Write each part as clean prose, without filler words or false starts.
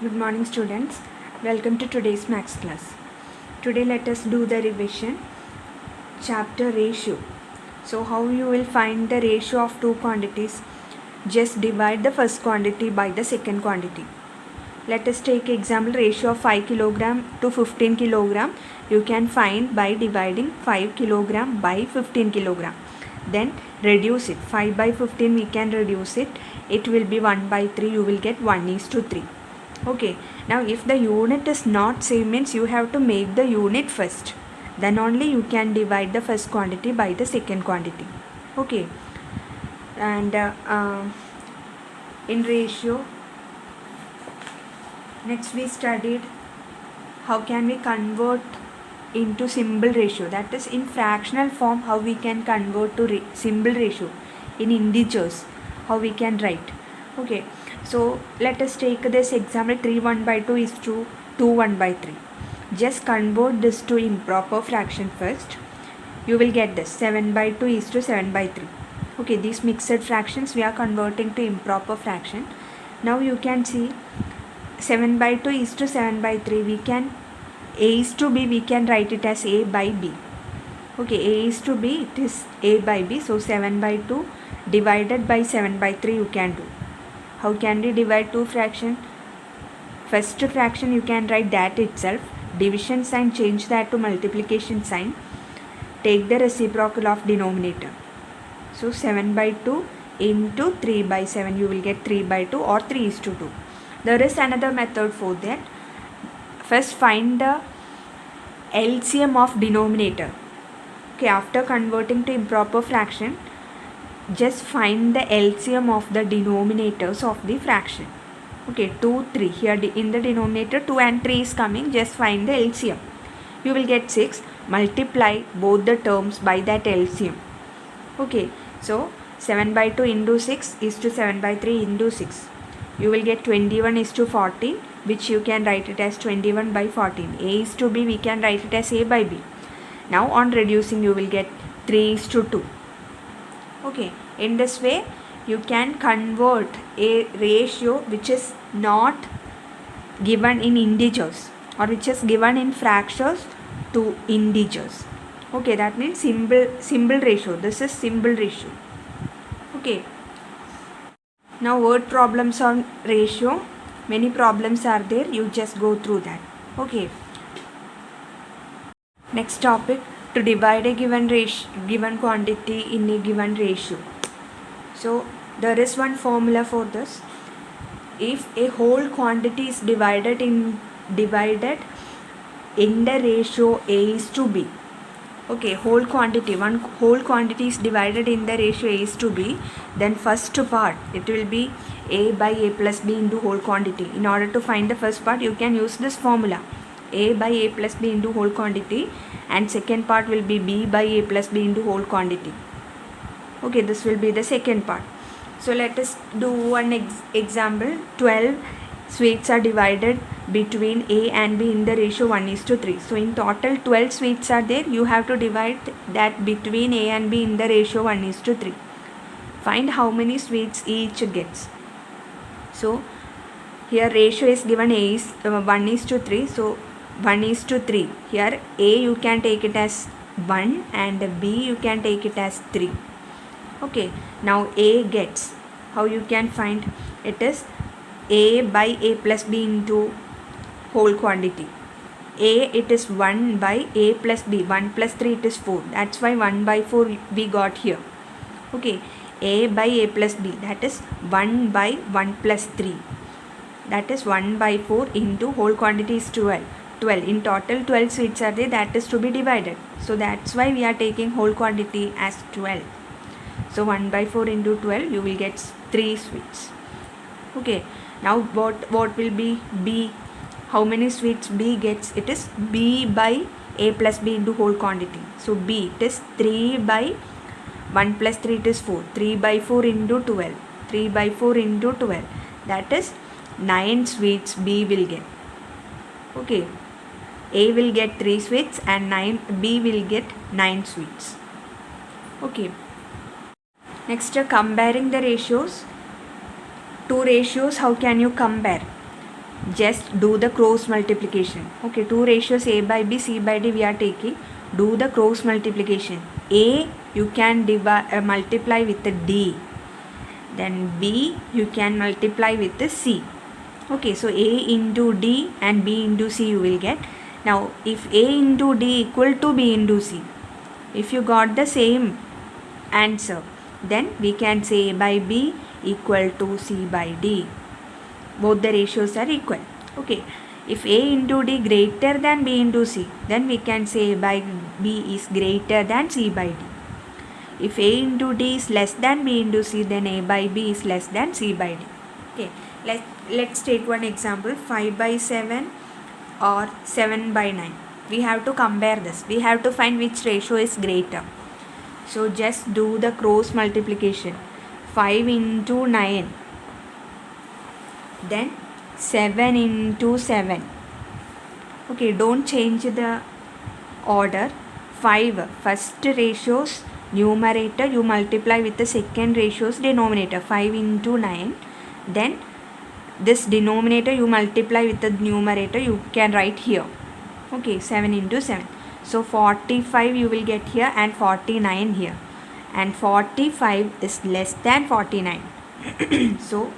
Good morning, students. Welcome to today's maths class. Today let us do the revision chapter ratio. So how you will find the ratio of two quantities? Just divide the first quantity by the second quantity. Let us take example ratio of 5 kilogram to 15 kilogram. You can find by dividing 5 kilogram by 15 kilogram. Then reduce it. 5 by 15 we can reduce it. It will be 1 by 3. You will get 1:3. Okay, now if the unit is not same means you have to make the unit first, then only you can divide the first quantity by the second quantity. Okay, and in ratio, next we studied how can we convert into symbol ratio, that is in fractional form how we can convert to symbol ratio. In integers how we can write. Okay, so let us take this example 3 1 by 2 is to 2 1 by 3. Just convert this to improper fraction first. You will get this 7 by 2 is to 7 by 3. Okay, these mixed fractions we are converting to improper fraction. Now you can see 7 by 2 is to 7 by 3. We can a is to b, we can write it as a by b. Okay, a is to b, it is a by b. So 7 by 2 divided by 7 by 3 you can do. How can we divide two fractions? First fraction you can write that itself. Division sign, change that to multiplication sign. Take the reciprocal of denominator. So 7 by 2 into 3 by 7, you will get 3 by 2 or 3 is to 2. There is another method for that. First find the LCM of denominator. Okay, after converting to improper fraction, just find the LCM of the denominators of the fraction. Okay, 2 3 here in the denominator 2 and 3 is coming. Just find the LCM. You will get 6. Multiply both the terms by that LCM. Okay, so 7 by 2 into 6 is to 7 by 3 into 6. You will get 21 is to 14, which you can write it as 21 by 14. A is to b, we can write it as a by b. Now on reducing you will get 3 is to 2. Okay, in this way you can convert a ratio which is not given in integers or which is given in fractions to integers. Okay, that means symbol ratio. This is symbol ratio. Okay, now word problems on ratio. Many problems are there, you just go through that. Okay, next topic, to divide a given quantity in a given ratio. So there is one formula for this. If a whole quantity is divided in the ratio a is to b. Okay, one whole quantity is divided in the ratio a is to b, then first part it will be a by a plus b into whole quantity. In order to find the first part you can use this formula, a by a plus b into whole quantity, and second part will be b by a plus b into whole quantity. Okay, this will be the second part. So let us do one example. 12 sweets are divided between a and b in the ratio 1 is to 3. So in total 12 sweets are there. You have to divide that between a and b in the ratio 1 is to 3. Find how many sweets each gets. So here ratio is given, a is 1 is to 3. So 1 is to 3. Here a you can take it as 1 and b you can take it as 3. Okay, now a gets, how you can find it is a by a plus b into whole quantity. A it is 1 by a plus b, 1 plus 3 it is 4, that's why 1 by 4 we got here. Okay, a by a plus b, that is 1 by 1 plus 3, that is 1 by 4 into whole quantity is 12. In total 12 sweets are there, that is to be divided. So that's why we are taking whole quantity as 12. So 1 by 4 into 12 you will get 3 sweets. Okay, now what will be b? How many sweets b gets? It is b by a plus b into whole quantity. So b it is 3 by 1 plus 3 it is 4. 3 by 4 into 12. 3 by 4 into 12. That is 9 sweets b will get. Okay, a will get 3 sweets and b will get 9 sweets. Okay, next comparing the ratios. Two ratios, how can you compare? just do the cross multiplication. Okay, two ratios A by B, C by D we are taking. Do the cross multiplication. A you can multiply with the D. Then B you can multiply with the C. Okay, so A into D and B into C you will get. Now if A into D equal to B into C, if you got the same answer, then we can say A by B equal to C by D. Both the ratios are equal. Okay, if A into D greater than B into C, then we can say A by B is greater than C by D. If A into D is less than B into C, then A by B is less than C by D. Okay, let's take one example, 5 by 7 or 7 by 9. We have to compare this. We have to find which ratio is greater. So just do the cross multiplication. 5 into 9. Then 7 into 7. Okay, don't change the order. 5 first ratio's numerator you multiply with the second ratio's denominator. 5 into 9. Then this denominator you multiply with the numerator, you can write here. Okay, 7 into 7. So 45 you will get here and 49 here. And 45 is less than 49. So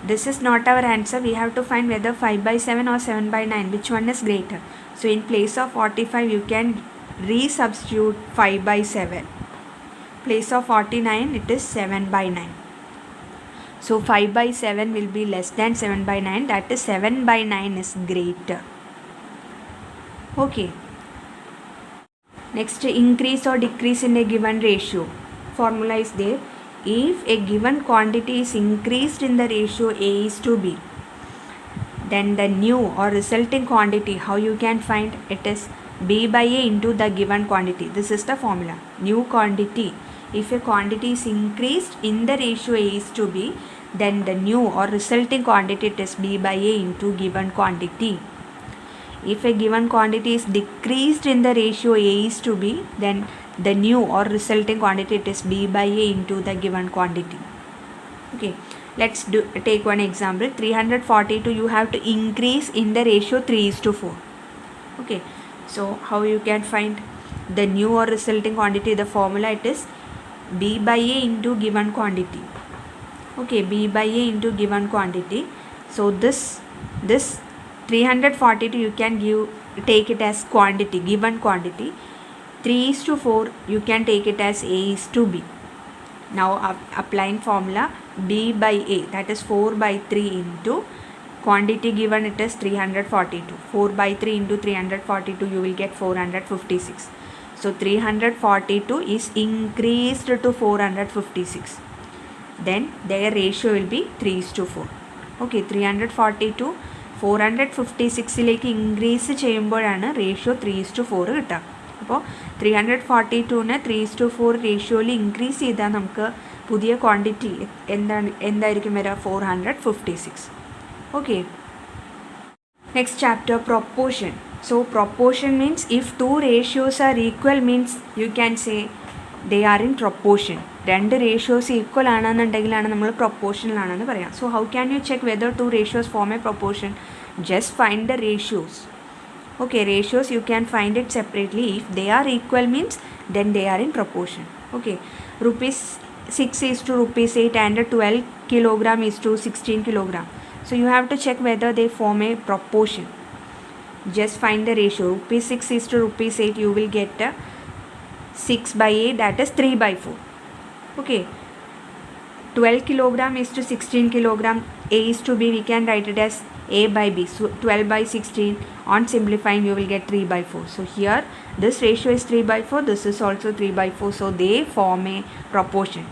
this is not our answer. We have to find whether 5 by 7 or 7 by 9, which one is greater. So in place of 45 you can resubstitute 5 by 7. Place of 49 it is 7 by 9. So 5 by 7 will be less than 7 by 9, that is 7 by 9 is greater. Okay. Next, increase or decrease in a given ratio. Formula is there. If a given quantity is increased in the ratio A is to B, then the new or resulting quantity, how you can find it, is B by A into the given quantity. This is the formula. New quantity. If a quantity is increased in the ratio A is to B, then the new or resulting quantity it is B by A into given quantity. If a given quantity is decreased in the ratio A is to B, then the new or resulting quantity it is B by A into the given quantity. Okay, let's take one example. 342 you have to increase in the ratio 3 is to 4. Okay, so how you can find the new or resulting quantity? The formula it is B by A into given quantity. Okay, B by A into given quantity. So this 342 you can take it as quantity, given quantity. 3 is to 4 you can take it as A is to B. Now applying formula, B by A, that is 4 by 3 into quantity given it is 342. 4 by 3 into 342 you will get 456. So 342 is increased to 456. Then their ratio will be 3 is to 4. Okay, 342 456 lake increase ചെയ്യുമ്പോഴാണ് ratio 3:4 കിട്ടുക. അപ്പോൾ 342നെ 3:4 റേഷ്യോയിൽ increase ചെയ്താൽ നമുക്ക് പുതിയ quantity എന്തായിരിക്കും വരിക? 456. Okay, next chapter proportion. So proportion means if two ratios are equal means you can say they are in proportion. രണ്ട് ratios equal ആണെന്നുണ്ടെങ്കിലാണ് നമ്മൾ പ്രൊപ്പോർഷനിലാണെന്ന് പറയാം. So how can you check whether two ratios form a proportion? Just find the ratios. Okay, ratios you can find it separately. If they are equal means then they are in proportion. Okay, rupees 6 is to rupees 8 and 12 kilogram is to 16 kilogram. So you have to check whether they form a proportion. Just find the ratio. Rupees 6 is to rupees 8 you will get 6 by 8, that is 3 by 4. Okay, 12 kilogram is to 16 kilogram, A is to B, we can write it as A by B. So 12 by 16, on simplifying you will get 3 by 4. So here this ratio is 3 by 4, this is also 3 by 4, so they form a proportion.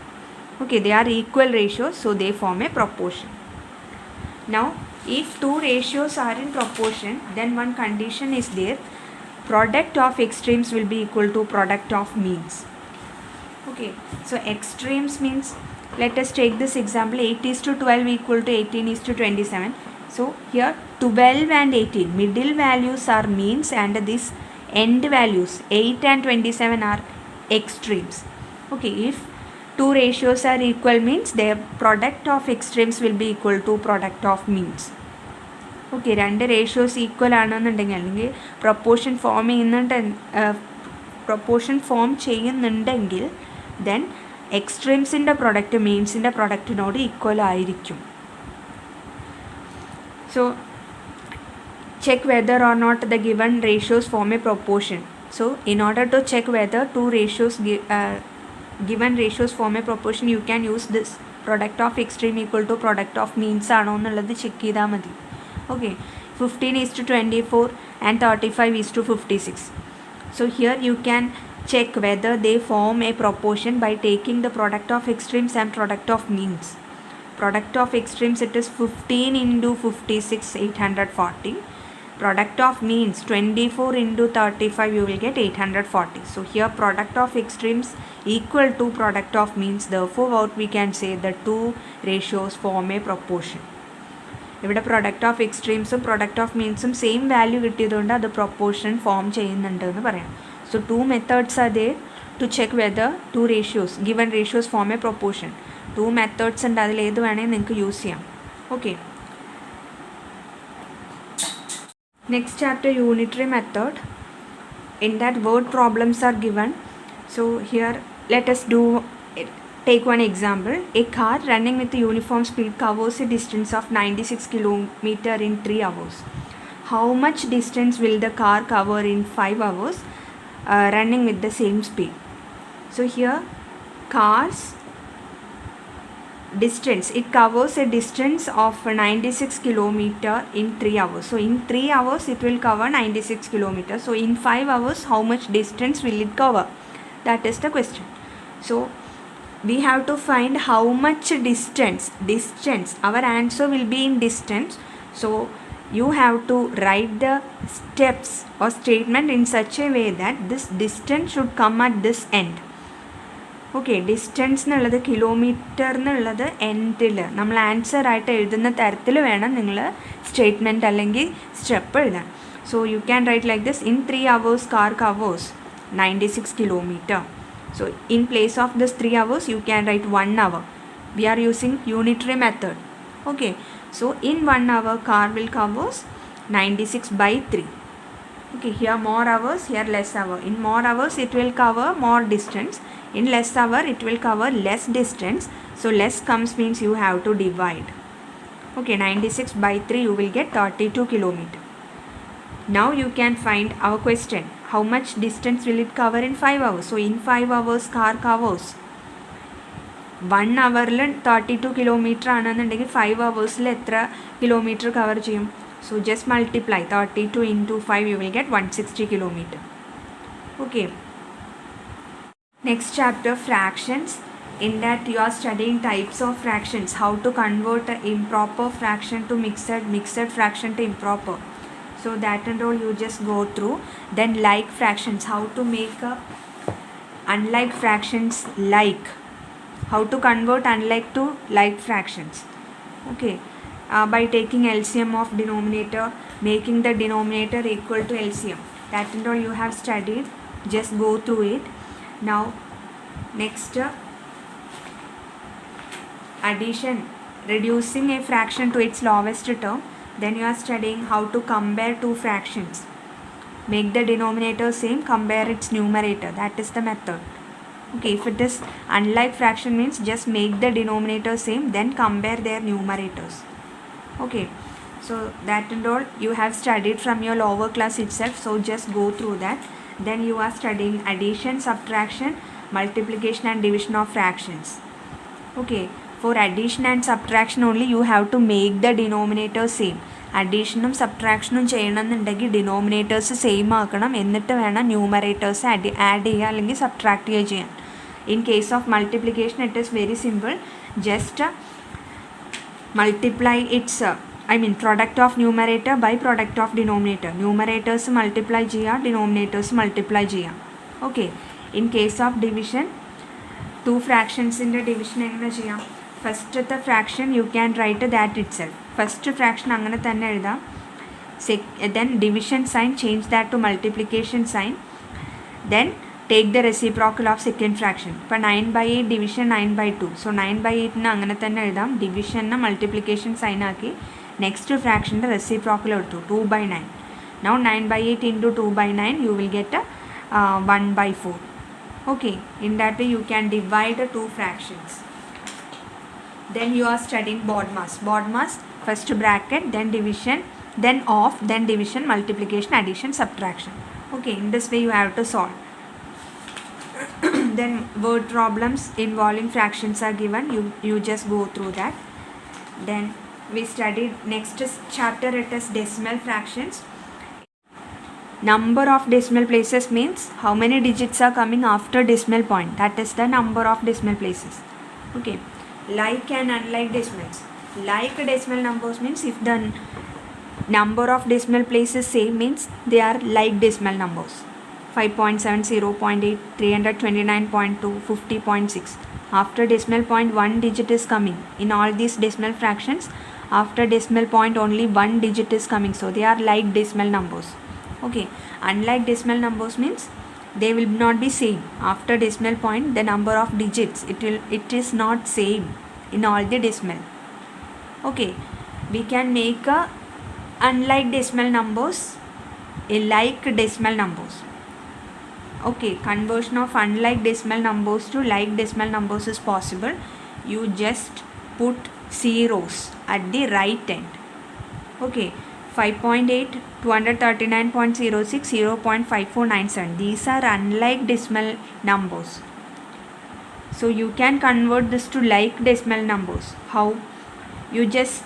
Okay, they are equal ratios, so they form a proportion. Now if two ratios are in proportion, then one condition is there, product of extremes will be equal to product of means. Okay, so extremes means, let us take this example, 8 is to 12 equal to 18 is to 27. So here 12 and 18 middle values are means and these end values 8 and 27 are extremes. Okay, if two ratios are equal means their product of extremes will be equal to product of means. Okay, രണ്ട് ratios equal ആണെന്നുണ്ടെങ്കിൽ അല്ലെങ്കിൽ proportion form ചെയ്യുന്നുണ്ടെങ്കിൽ then എക്സ്ട്രീംസിൻ്റെ product മീൻസിൻ്റെ പ്രൊഡക്റ്റിനോട് equal ആയിരിക്കും. So check whether or not the given ratios form a proportion. So in order to check whether two ratios given ratios form a proportion, you can use this product of extreme equal to product of means ആണോ എന്നുള്ളത് check ചെയ്താൽ മതി. Okay, 15:24 and 35:56. So here you can check whether they form a proportion by taking the product of extremes and product of means. Product of extremes, it is 15 into 56, 840. Product of means 24 into 35, you will get 840. So here product of extremes equal to product of means, therefore what we can say, the two ratios form a proportion. ഇവിടെ product of എക്സ്ട്രീംസും product of മീൻസും same value കിട്ടിയതുകൊണ്ട് അത് proportion form ചെയ്യുന്നുണ്ട് എന്ന് പറയാം. So two methods are there to check whether two ratios given ratios form a proportion. Two methods ഉണ്ട്, അതിൽ ഏത് വേണമെങ്കിൽ നിങ്ങൾക്ക് യൂസ് ചെയ്യാം. Okay, next chapter, unitary method. In that word problems are given. So here let us take one example. A car running with a uniform speed covers a distance of 96 km in 3 hours. How much distance will the car cover in 5 hours running with the same speed? So here cars distance, it covers a distance of 96 km in 3 hours. So in 3 hours it will cover 96 km. So in 5 hours how much distance will it cover? That is the question. So we have to find how much distance. Our answer will be in distance. So you have to write the steps or statement in such a way that this distance should come at this end. Okay, distance എന്നുള്ളത് kilometre എന്നുള്ളത് എൻഡിൽ നമ്മൾ answer ആയിട്ട് എഴുതുന്ന തരത്തിൽ വേണം നിങ്ങൾ statement അല്ലെങ്കിൽ സ്റ്റെപ്പ് എഴുതാൻ. So you can write like this: in 3 hours car covers 96 km. So in place of this 3 hours you can write 1 hour. We are using unitary method. Okay, so in 1 hour car will covers 96/3. Okay, here more hours, here less hour. In more hours it will cover more distance. In less hour it will cover less distance. So less comes means you have to divide. Okay, 96/3 you will get 32 km. Now you can find our question. How much distance will it cover in 5 hours? So in 5 hours car covers 1 hourൽ 32 km ആണെന്നുണ്ടെങ്കിൽ 5 hours എത്ര kilometre cover ചെയ്യും? So just multiply 32 into 5, you will get 160 km. Okay. Next chapter, fractions. In that you are studying types of fractions, how to convert an improper fraction to mixed fraction to improper. So that and all you just go through. Then like fractions, how to make unlike fractions like. How to convert unlike to like fractions. Okay. By taking LCM of denominator, making the denominator equal to LCM. That and all you have studied. Just go through it. Now next, addition, reducing a fraction to its lowest term. Then you are studying how to compare two fractions. Make the denominator same, compare its numerator. That is the method. Okay, if it is unlike fraction means just make the denominator same, then compare their numerators. Okay, so that and all you have studied from your lower class itself. So just go through that. Then you are studying addition, subtraction, multiplication and division of fractions. Okay, for addition and subtraction only you have to make the denominator same. അഡീഷനും സബ്ട്രാക്ഷനും ചെയ്യണമെന്നുണ്ടെങ്കിൽ denominators same ആക്കണം, എന്നിട്ട് വേണം numerators add ചെയ്യുക അല്ലെങ്കിൽ subtract ചെയ്യുക ചെയ്യാൻ. In case of multiplication it is very simple. Just multiply it's product of numerator by product of denominator. Numerators multiply ചെയ്യുക, denominators multiply ചെയ്യുക. Okay, in case of division, two fractions in the division എങ്ങനെ ചെയ്യാം? ഫസ്റ്റത്തെ fraction you can write that it self. First fraction അങ്ങനെ തന്നെ എഴുതാം. then division sign, change that to multiplication sign. Then take the reciprocal of second fraction. ഇപ്പോൾ 9/8 division 9/2. So 9/8 അങ്ങനെ തന്നെ എഴുതാം. ഡിവിഷനെ മൾട്ടിപ്ലിക്കേഷൻ സൈൻ ആക്കി നെക്സ്റ്റ് ഫ്രാക്ഷൻ്റെ റെസിപ്രോക്കൽ എടുത്തു 2/9. Now 9/8 into 2/9 you will get a 1/4. Okay, in that way you can divide the two fractions. Then you are studying BODMAS. BODMAS, first bracket, then division, then off, then division, multiplication, addition, subtraction. Okay, in this way you have to solve. Then word problems involving fractions are given. You just go through that. Then we studied next chapter, it is decimal fractions. Number of decimal places means how many digits are coming after decimal point. That is the number of decimal places. Okay, like and unlike decimals. Like decimal numbers means if the number of decimal places same means they are like decimal numbers. 5.7, 0.8, 329.2, 50.6. After decimal point one digit is coming. In all these decimal fractions, after decimal point only one digit is coming. So they are like decimal numbers. Okay, unlike decimal numbers means they will not be same. After decimal point the number of digits it is not same in all the decimal. Okay, we can make a unlike decimal numbers a like decimal numbers. Okay, conversion of unlike decimal numbers to like decimal numbers is possible. You just put zeros at the right end. Okay, 5.8, 239.06, 0.5497. These are unlike decimal numbers. So you can convert this to like decimal numbers. How? You just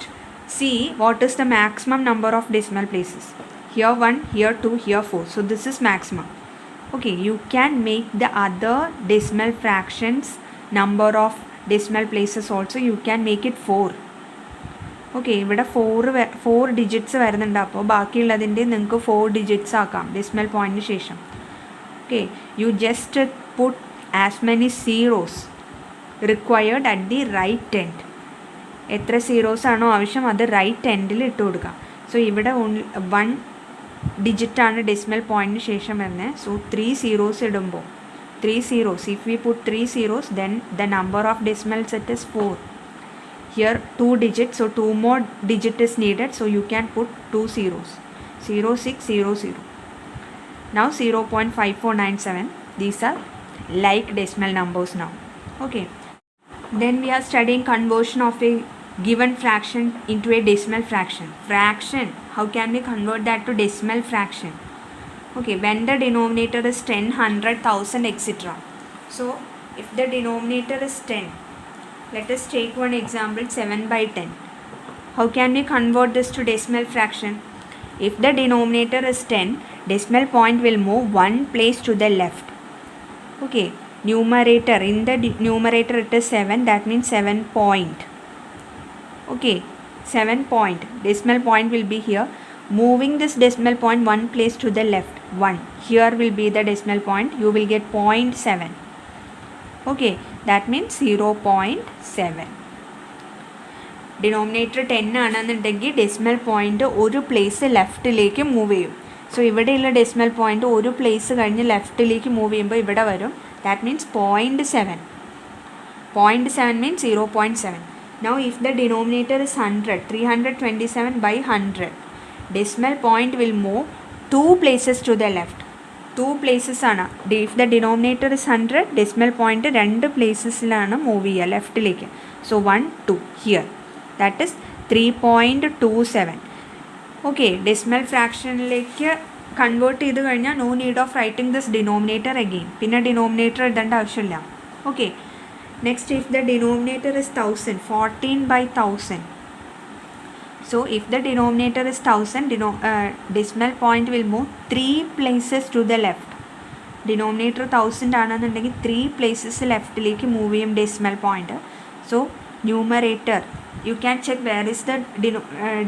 see what is the maximum number of decimal places. Here 1, here 2, here 4. So this is maximum. Okay, you can make the other decimal fractions number of decimal places also. You can make it 4. Okay, ഇവിടെ four digits വരുന്നുണ്ട്. അപ്പോൾ ബാക്കിയുള്ളതിൻ്റെ നിങ്ങൾക്ക് 4 digits ആക്കാം decimal പോയിൻറ്റിന് ശേഷം. Okay, you just put as many zeros required at the right end. എത്ര zeros ആണോ ആവശ്യം അത് റൈറ്റ് എൻഡിൽ ഇട്ട് കൊടുക്കാം. സോ ഇവിടെ 1 ഡിജിറ്റാണ് ഡെസിമൽ പോയിൻറ്റിന് ശേഷം വരുന്നത്. സോ 3 സീറോസ് ഇടുമ്പോൾ 3 zeros, if we put 3 zeros then the number of decimal set is 4. Here 2 digits, so 2 more digit is needed, so you can put 2 zeros, 0600. Now 0.5497. These are like decimal numbers now. Okay, then we are studying conversion of a given fraction into a decimal fraction. Fraction, how can we convert that to decimal fraction? Okay, when the denominator is 10, 100, 1000, etc. So if the denominator is 10, let us take one example, 7/10. How can we convert this to decimal fraction? If the denominator is 10, decimal point will move one place to the left. Okay, numerator, in the numerator it is 7, that means 7 point. Okay, 7 point, decimal point will be here. Moving this decimal point one place to the left, 1. Here will be the decimal point, you will get 0.7. Okay, that means 0.7. Denominator 10 ആണെന്നുണ്ടെങ്കിൽ decimal point ഒരു place ലെഫ്റ്റിലേക്ക് move ചെയ്യും. So ഇവിടെയുള്ള decimal point ഒരു place കഴിഞ്ഞ് ലെഫ്റ്റിലേക്ക് move ചെയ്യുമ്പോൾ ഇവിടെ വരും. That means 0.7. 0.7 means 0.7. Now if the denominator is 100, 327/100, decimal point will move 2 places to the left. 2 places ആണ്. If the denominator is 100, decimal point 2 പ്ലേസസിലാണ് മൂവ് ചെയ്യുക ലെഫ്റ്റിലേക്ക്. So 1, 2 here. That is 3.27. Okay, decimal ഫ്രാക്ഷനിലേക്ക് convert ചെയ്ത് കഴിഞ്ഞാൽ no need of writing this denominator again. പിന്നെ denominator എഴുതേണ്ട ആവശ്യമില്ല. Okay, next if the denominator is 1000, 14/1000. So if the denominator is 1000, decimal point will move 3 places to the left. Denominator 1000 ആണെന്നുണ്ടെങ്കിൽ 3 places ലെഫ്റ്റിലേക്ക് move ചെയ്യും decimal point. So numerator you can check where is the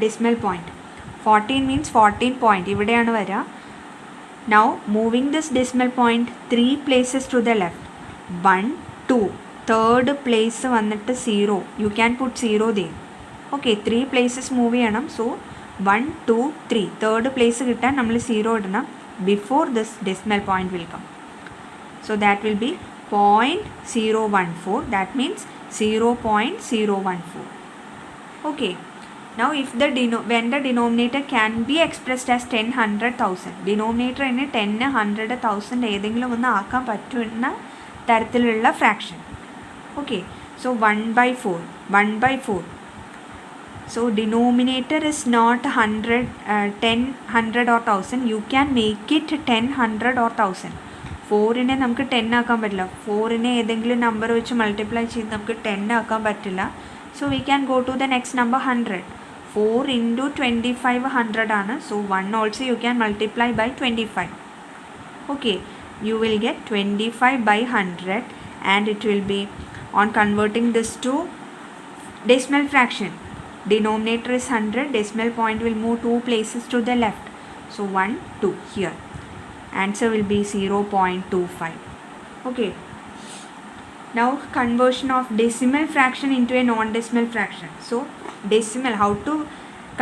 decimal point. 14 means 14 point, ഇവിടെയാണ് വരിക. Now moving this decimal point 3 places to the left, 1, 2, third place വന്നിട്ട് 0. You can put 0 there. Okay, 3 places move ചെയ്യണം. So 1, 2, 3 third place കിട്ടാൻ നമ്മൾ 0 ഇടണം before this decimal point will come. So that will be 0.014. That means 0.014. Okay, Now if the when the denominator can be expressed as 10, 100, 1000, denominator in 10, 100, 1000 ഏതെങ്കിലും ഒന്ന് ആക്കാൻ പറ്റുന്ന തരത്തിലുള്ള fraction. Okay, so 1/4, 1/4. So denominator is not 100, 10, 100 or 1000. You can make it 10, 100 or 1000. 4നെ നമുക്ക് 10 ആക്കാൻ പറ്റില്ല. 4നെ ഏതെങ്കിലും number വെച്ച് മൾട്ടിപ്ലൈ ചെയ്ത് നമുക്ക് 10 ആക്കാൻ പറ്റില്ല. So we can go to the next number 100. 4 into 25 100 ആണ്. So 1 also you can multiply by 25. Okay, you will get 25 by 100 and it will be, on converting this to decimal fraction, denominator is 100, decimal point will move 2 places to the left. So 1, 2 here. Answer will be 0.25. Okay. Now conversion of decimal fraction into a non-decimal fraction. So decimal, how to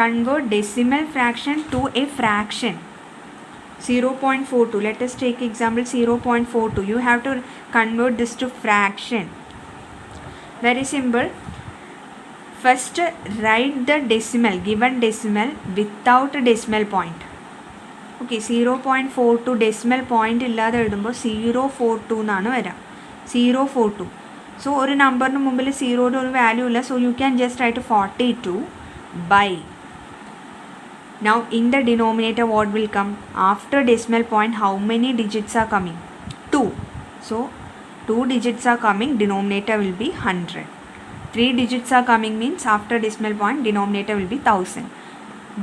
convert decimal fraction to a fraction? 0.42. Let us take example 0.42. You have to convert this to fraction. Very simple. First write the decimal, given decimal without a decimal point. Okay, 0.42 decimal point ഇല്ലാതെ എഴുതുമ്പോൾ 0.42 എന്നാണ് വരാം. 0.42. So ഒരു നമ്പറിന് മുമ്പിൽ സീറോയുടെ ഒരു value ഇല്ല. So you can just write 42 by. Now in the denominator what will come? After decimal point how many digits are coming? 2. So 2 digits are coming, denominator will be 100. 3 digits are coming means after decimal point denominator will be 1000.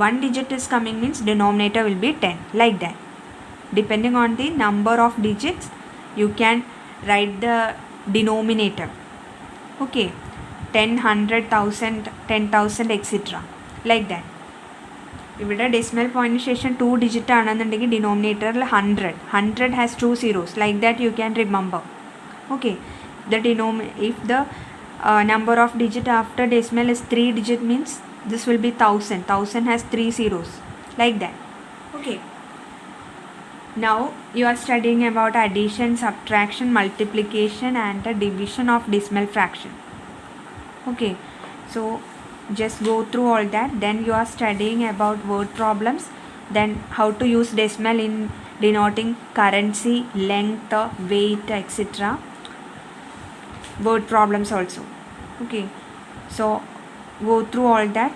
1 digit is coming means denominator will be 10, like that. Depending on the number of digits you can write the denominator. Okay, 10, 100, 1000, 10,000 etc. like that. ഇവിടെ decimal പോയിന്റിന് ശേഷം 2 digit ആണെന്നുണ്ടെങ്കിൽ ഡിനോമിനേറ്ററിൽ 100 has 2 zeros, like that you can remember. Okay, if the number of digit after decimal is 3 digit means this will be 1000 has 3 zeros, like that. Okay, now you are studying about addition, subtraction, multiplication and the division of decimal fraction. Okay, so just go through all that. Then you are studying about word problems, then how to use decimal in denoting currency, length, weight etc. Word problems also. Okay, so go through all that.